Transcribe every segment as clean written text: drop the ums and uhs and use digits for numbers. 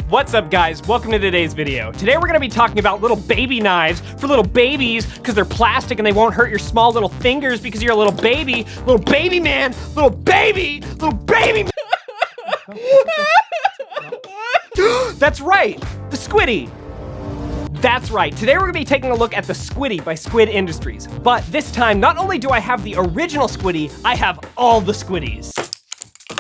What's up, guys? Welcome to today's video. Today we're gonna be talking about little baby knives for little babies because they're plastic and they won't hurt your small little fingers because you're a little baby man, little baby man. That's right, the Squiddy. That's right, today we're gonna be taking a look at the Squiddy by Squid Industries. But this time, not only do I have the original Squiddy, I have all the Squiddies.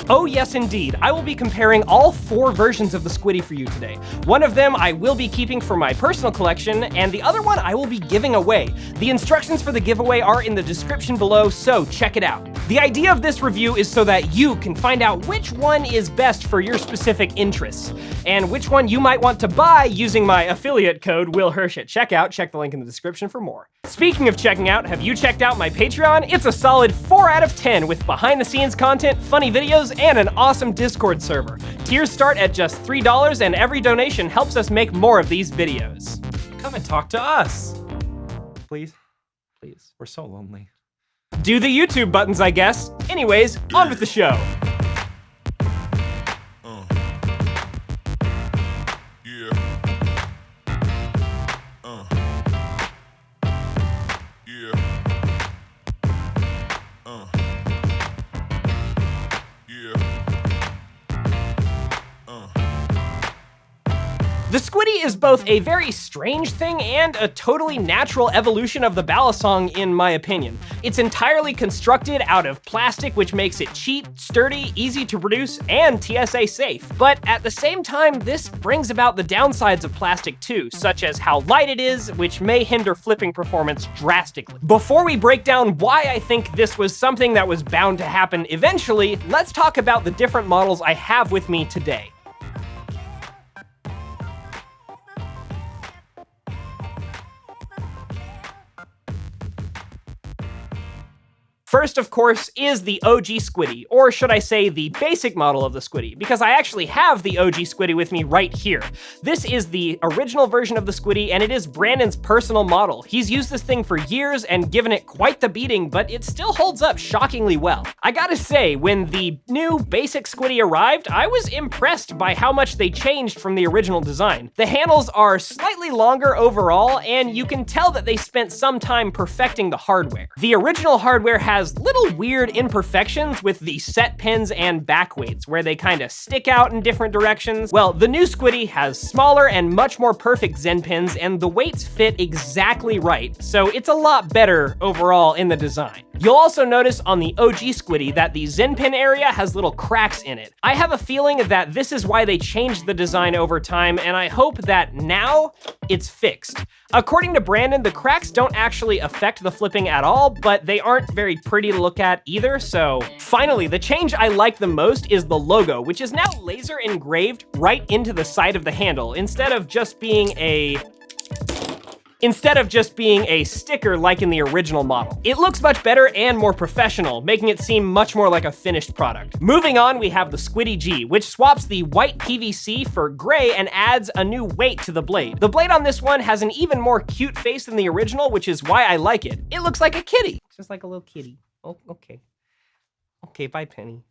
Oh yes indeed, I will be comparing all 4 versions of the Squiddy for you today. One of them I will be keeping for my personal collection, and the other one I will be giving away. The instructions for the giveaway are in the description below, so check it out. The idea of this review is so that you can find out which one is best for your specific interests, and which one you might want to buy using my affiliate code WillHirsch at checkout. Check the link in the description for more. Speaking of checking out, have you checked out my Patreon? It's a solid 4 out of 10 with behind the scenes content, funny videos, and an awesome Discord server. Tiers start at just $3 and every donation helps us make more of these videos. Come and talk to us. Please, please, we're so lonely. Do the YouTube buttons, I guess. Anyways, on with the show. The Squiddy is both a very strange thing and a totally natural evolution of the Balisong, in my opinion. It's entirely constructed out of plastic, which makes it cheap, sturdy, easy to produce, and TSA safe. But at the same time, this brings about the downsides of plastic too, such as how light it is, which may hinder flipping performance drastically. Before we break down why I think this was something that was bound to happen eventually, let's talk about the different models I have with me today. First, of course, is the OG Squiddy, or should I say the basic model of the Squiddy, because I actually have the OG Squiddy with me right here. This is the original version of the Squiddy, and it is Brandon's personal model. He's used this thing for years and given it quite the beating, but it still holds up shockingly well. I gotta say, when the new basic Squiddy arrived, I was impressed by how much they changed from the original design. The handles are slightly longer overall, and you can tell that they spent some time perfecting the hardware. The original hardware has little weird imperfections with the set pins and back weights, where they kind of stick out in different directions. Well, the new Squiddy has smaller and much more perfect Zen pins, and the weights fit exactly right, so it's a lot better overall in the design. You'll also notice on the OG Squiddy that the Zen pin area has little cracks in it. I have a feeling that this is why they changed the design over time, and I hope that now it's fixed. According to Brandon, the cracks don't actually affect the flipping at all, but they aren't very pretty to look at either, so... Finally, the change I like the most is the logo, which is now laser engraved right into the side of the handle, instead of just being a sticker like in the original model. It looks much better and more professional, making it seem much more like a finished product. Moving on, we have the Squiddy G, which swaps the white PVC for gray and adds a new weight to the blade. The blade on this one has an even more cute face than the original, which is why I like it. It looks like a kitty. Just like a little kitty. Oh, okay. Okay, bye, Penny.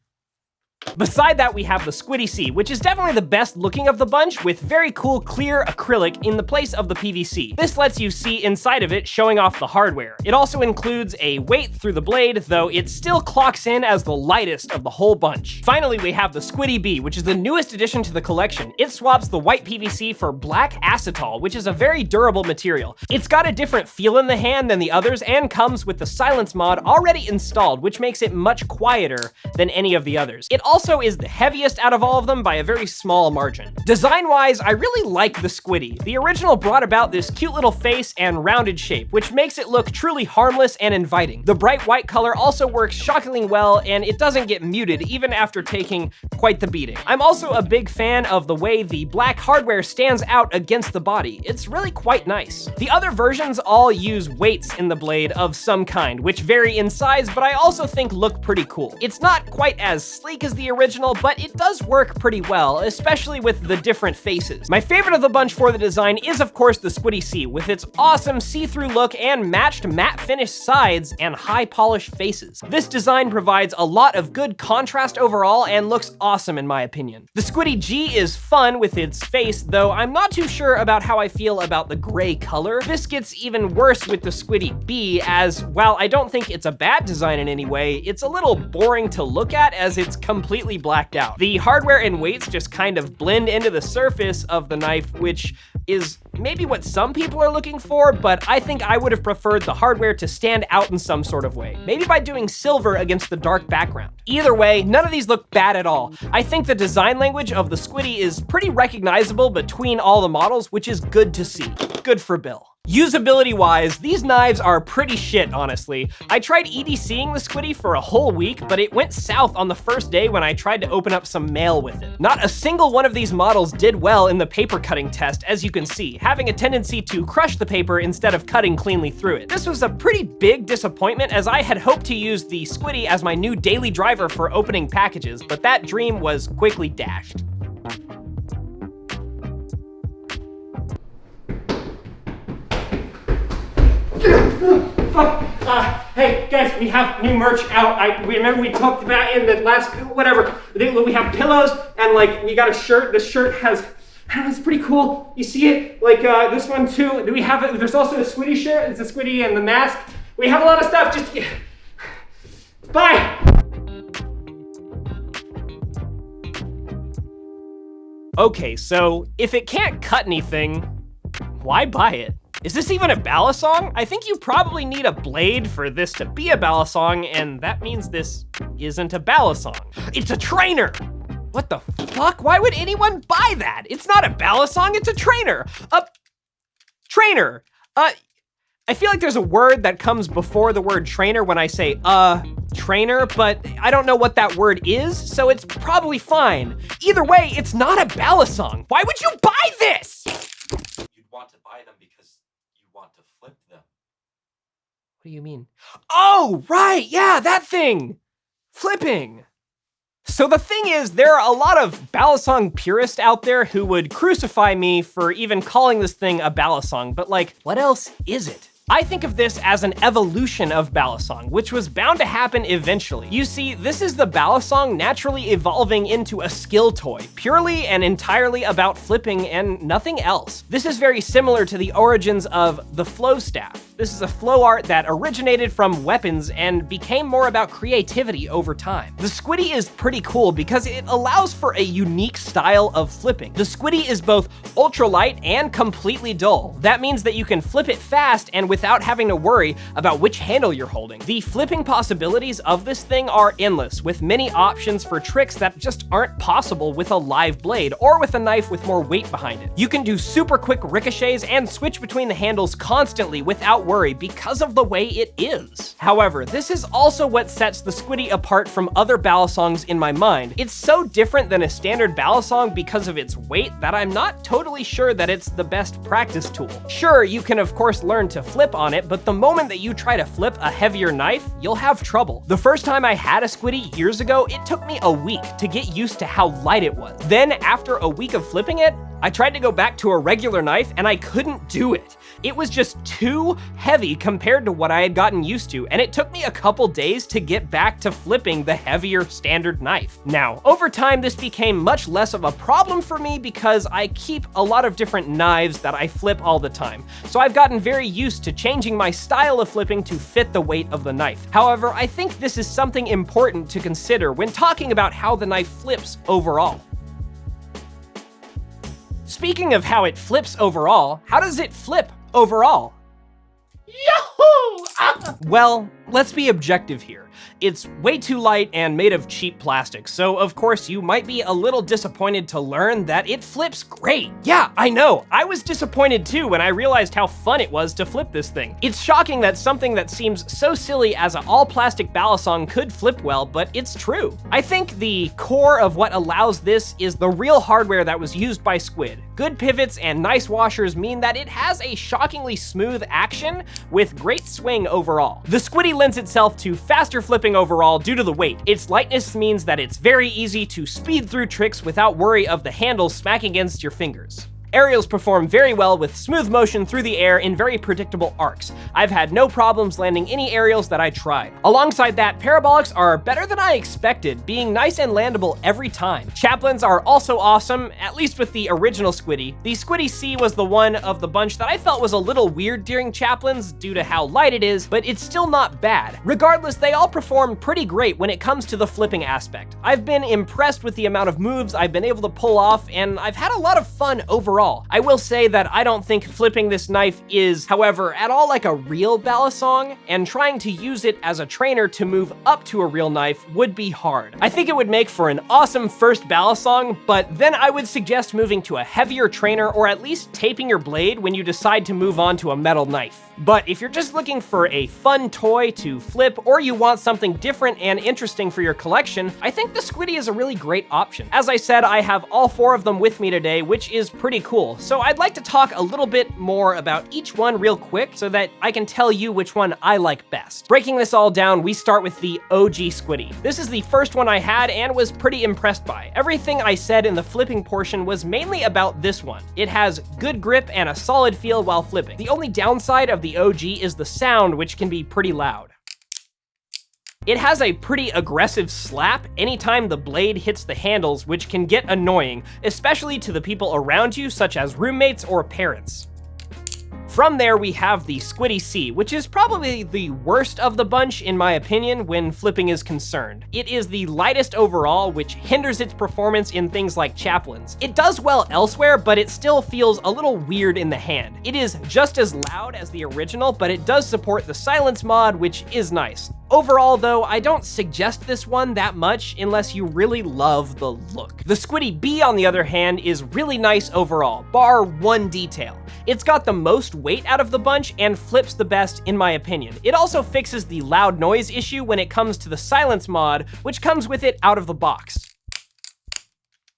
Beside that, we have the Squiddy C, which is definitely the best looking of the bunch, with very cool clear acrylic in the place of the PVC. This lets you see inside of it, showing off the hardware. It also includes a weight through the blade, though it still clocks in as the lightest of the whole bunch. Finally, we have the Squiddy B, which is the newest addition to the collection. It swaps the white PVC for black acetal, which is a very durable material. It's got a different feel in the hand than the others, and comes with the silence mod already installed, which makes it much quieter than any of the others. It also is the heaviest out of all of them by a very small margin. Design-wise, I really like the Squiddy. The original brought about this cute little face and rounded shape, which makes it look truly harmless and inviting. The bright white color also works shockingly well, and it doesn't get muted even after taking quite the beating. I'm also a big fan of the way the black hardware stands out against the body. It's really quite nice. The other versions all use weights in the blade of some kind, which vary in size, but I also think look pretty cool. It's not quite as sleek as the the original, but it does work pretty well, especially with the different faces. My favorite of the bunch for the design is of course the Squiddy C, with its awesome see-through look and matched matte finish sides and high polished faces. This design provides a lot of good contrast overall and looks awesome in my opinion. The Squiddy G is fun with its face, though I'm not too sure about how I feel about the gray color. This gets even worse with the Squiddy B, as while I don't think it's a bad design in any way, it's a little boring to look at as it's completely blacked out. The hardware and weights just kind of blend into the surface of the knife, which is maybe what some people are looking for, but I think I would have preferred the hardware to stand out in some sort of way, maybe by doing silver against the dark background. Either way, none of these look bad at all. I think the design language of the Squiddy is pretty recognizable between all the models, which is good to see. Good for Bill. Usability-wise, these knives are pretty shit, honestly. I tried EDCing the Squiddy for a whole week, but it went south on the first day when I tried to open up some mail with it. Not a single one of these models did well in the paper cutting test, as you can see, having a tendency to crush the paper instead of cutting cleanly through it. This was a pretty big disappointment, as I had hoped to use the Squiddy as my new daily driver for opening packages, but that dream was quickly dashed. Hey guys, we have new merch out. Remember we talked about in the last, whatever, we have pillows and like we got a shirt. This shirt has, I don't know, it's pretty cool. You see it? Like this one too. We have it, there's also a Squiddy shirt. It's a Squiddy and the mask. We have a lot of stuff, just, bye. Okay, so if it can't cut anything, why buy it? Is this even a Balisong? I think you probably need a blade for this to be a Balisong, and that means this isn't a Balisong. It's a trainer! What the fuck? Why would anyone buy that? It's not a Balisong, it's a trainer! A trainer! I feel like there's a word that comes before the word trainer when I say trainer, but I don't know what that word is, so it's probably fine. Either way, it's not a Balisong. Why would you buy this? You'd want to buy them because you want to flip them. What do you mean? Oh, right, yeah, that thing! Flipping. So the thing is, there are a lot of Balisong purists out there who would crucify me for even calling this thing a Balisong, but like, what else is it? I think of this as an evolution of Balisong, which was bound to happen eventually. You see, this is the Balisong naturally evolving into a skill toy, purely and entirely about flipping and nothing else. This is very similar to the origins of the flow staff. This is a flow art that originated from weapons and became more about creativity over time. The Squiddy is pretty cool because it allows for a unique style of flipping. The Squiddy is both ultralight and completely dull. That means that you can flip it fast and without having to worry about which handle you're holding. The flipping possibilities of this thing are endless, with many options for tricks that just aren't possible with a live blade or with a knife with more weight behind it. You can do super quick ricochets and switch between the handles constantly without worry because of the way it is. However, this is also what sets the Squiddy apart from other Balisongs in my mind. It's so different than a standard Balisong because of its weight that I'm not totally sure that it's the best practice tool. Sure, you can of course learn to flip on it, but the moment that you try to flip a heavier knife, you'll have trouble. The first time I had a Squiddy years ago, it took me a week to get used to how light it was. Then after a week of flipping it, I tried to go back to a regular knife and I couldn't do it. It was just too heavy compared to what I had gotten used to, and it took me a couple days to get back to flipping the heavier standard knife. Now, over time, this became much less of a problem for me because I keep a lot of different knives that I flip all the time. So I've gotten very used to changing my style of flipping to fit the weight of the knife. However, I think this is something important to consider when talking about how the knife flips overall. Speaking of how it flips overall, how does it flip overall? Yahoo! Well, let's be objective here. It's way too light and made of cheap plastic, so of course you might be a little disappointed to learn that it flips great. Yeah, I know, I was disappointed too when I realized how fun it was to flip this thing. It's shocking that something that seems so silly as an all-plastic Balisong could flip well, but it's true. I think the core of what allows this is the real hardware that was used by Squid. Good pivots and nice washers mean that it has a shockingly smooth action with great swing overall. The Squiddy lends itself to faster flipping overall due to the weight. Its lightness means that it's very easy to speed through tricks without worry of the handles smacking against your fingers. Aerials perform very well with smooth motion through the air in very predictable arcs. I've had no problems landing any aerials that I tried. Alongside that, parabolics are better than I expected, being nice and landable every time. Chaplains are also awesome, at least with the original Squiddy. The Squiddy C was the one of the bunch that I felt was a little weird during chaplains due to how light it is, but it's still not bad. Regardless, they all perform pretty great when it comes to the flipping aspect. I've been impressed with the amount of moves I've been able to pull off, and I've had a lot of fun overall. I will say that I don't think flipping this knife is, however, at all like a real Balisong, and trying to use it as a trainer to move up to a real knife would be hard. I think it would make for an awesome first Balisong, but then I would suggest moving to a heavier trainer or at least taping your blade when you decide to move on to a metal knife. But if you're just looking for a fun toy to flip, or you want something different and interesting for your collection, I think the Squiddy is a really great option. As I said, I have all 4 of them with me today, which is pretty cool. So I'd like to talk a little bit more about each one real quick so that I can tell you which one I like best. Breaking this all down, we start with the OG Squiddy. This is the first one I had and was pretty impressed by. Everything I said in the flipping portion was mainly about this one. It has good grip and a solid feel while flipping. The only downside of the OG is the sound, which can be pretty loud. It has a pretty aggressive slap anytime the blade hits the handles, which can get annoying, especially to the people around you, such as roommates or parents. From there, we have the Squiddy C, which is probably the worst of the bunch in my opinion when flipping is concerned. It is the lightest overall, which hinders its performance in things like chaplains. It does well elsewhere, but it still feels a little weird in the hand. It is just as loud as the original, but it does support the silence mod, which is nice. Overall though, I don't suggest this one that much unless you really love the look. The Squiddy B, on the other hand, is really nice overall, bar one detail. It's got the most weight out of the bunch and flips the best in my opinion. It also fixes the loud noise issue when it comes to the silence mod, which comes with it out of the box.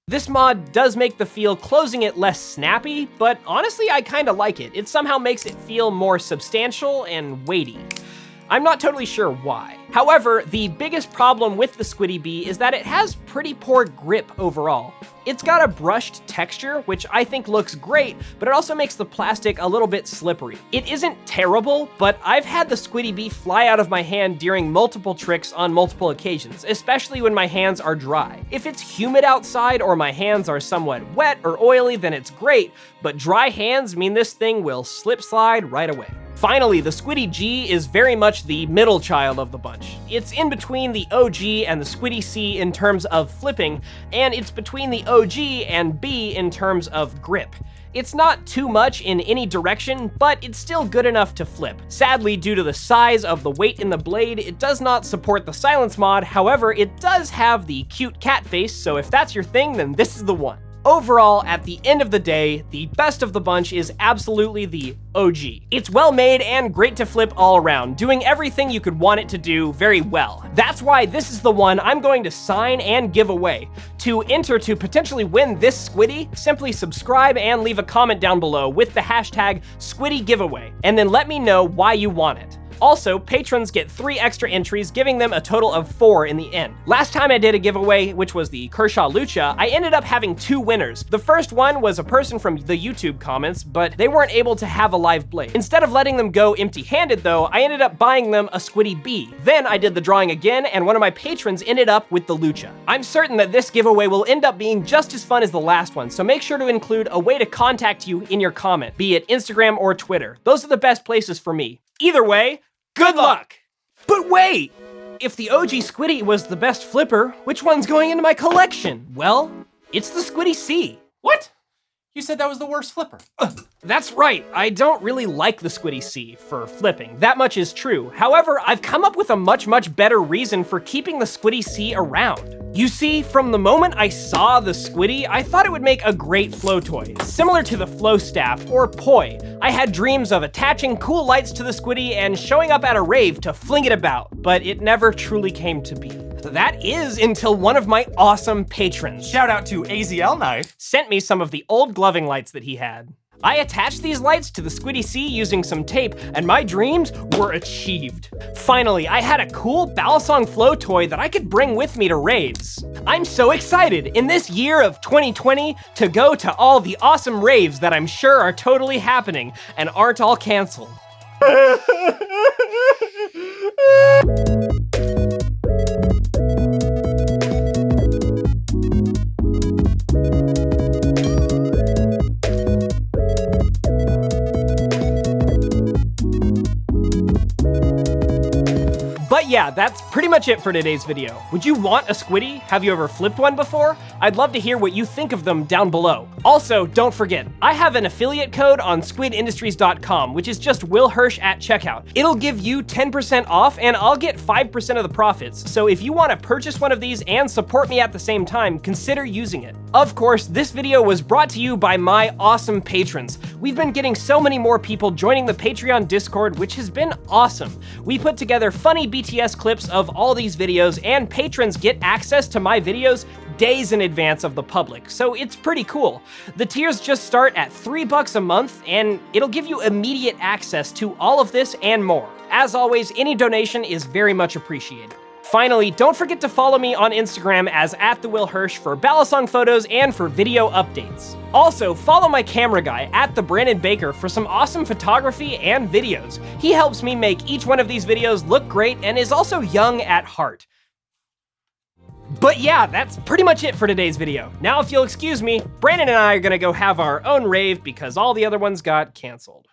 This mod does make the feel closing it less snappy, but honestly I kinda like it. It somehow makes it feel more substantial and weighty. I'm not totally sure why. However, the biggest problem with the Squiddy B is that it has pretty poor grip overall. It's got a brushed texture, which I think looks great, but it also makes the plastic a little bit slippery. It isn't terrible, but I've had the Squiddy B fly out of my hand during multiple tricks on multiple occasions, especially when my hands are dry. If it's humid outside or my hands are somewhat wet or oily, then it's great, but dry hands mean this thing will slip slide right away. Finally, the Squiddy G is very much the middle child of the bunch. It's in between the OG and the Squiddy C in terms of flipping, and it's between the OG and B in terms of grip. It's not too much in any direction, but it's still good enough to flip. Sadly, due to the size of the weight in the blade, it does not support the silence mod. However, it does have the cute cat face, so if that's your thing, then this is the one. Overall, at the end of the day, the best of the bunch is absolutely the OG. It's well made and great to flip all around, doing everything you could want it to do very well. That's why this is the one I'm going to sign and give away. To enter to potentially win this Squiddy, simply subscribe and leave a comment down below with the hashtag SquiddyGiveaway, and then let me know why you want it. Also, patrons get 3 extra entries, giving them a total of 4 in the end. Last time I did a giveaway, which was the Kershaw Lucha, I ended up having 2 winners. The first one was a person from the YouTube comments, but they weren't able to have a live blade. Instead of letting them go empty-handed though, I ended up buying them a Squiddy B. Then I did the drawing again, and one of my patrons ended up with the Lucha. I'm certain that this giveaway will end up being just as fun as the last one, so make sure to include a way to contact you in your comment, be it Instagram or Twitter. Those are the best places for me. Either way, good luck! But wait! If the OG Squiddy was the best flipper, which one's going into my collection? Well, it's the Squiddy C. What? You said that was the worst flipper. That's right, I don't really like the Squiddy C for flipping. That much is true. However, I've come up with a much better reason for keeping the Squiddy C around. You see, from the moment I saw the Squiddy, I thought it would make a great flow toy. Similar to the Flow Staff, or Poi, I had dreams of attaching cool lights to the Squiddy and showing up at a rave to fling it about, but it never truly came to be. That is until one of my awesome patrons, Shout out to AZL Knife, sent me some of the old gloving lights that he had. I attached these lights to the Squiddy C using some tape, and my dreams were achieved. Finally, I had a cool Balisong flow toy that I could bring with me to raves. I'm so excited in this year of 2020 to go to all the awesome raves that I'm sure are totally happening and aren't all canceled. But yeah, that's pretty much it for today's video. Would you want a Squiddy? Have you ever flipped one before? I'd love to hear what you think of them down below. Also, don't forget, I have an affiliate code on squidindustries.com, which is just Will Hirsch at checkout. It'll give you 10% off and I'll get 5% of the profits. So if you want to purchase one of these and support me at the same time, consider using it. Of course, this video was brought to you by my awesome patrons. We've been getting so many more people joining the Patreon Discord, which has been awesome. We put together funny BTS clips of all these videos, and patrons get access to my videos days in advance of the public, so it's pretty cool. The tiers just start at $3 a month, and it'll give you immediate access to all of this and more. As always, any donation is very much appreciated. Finally, don't forget to follow me on Instagram as @TheWillHirsch for Balisong photos and for video updates. Also, follow my camera guy @TheBrandonBaker for some awesome photography and videos. He helps me make each one of these videos look great and is also young at heart. But yeah, that's pretty much it for today's video. Now if you'll excuse me, Brandon and I are gonna go have our own rave because all the other ones got canceled.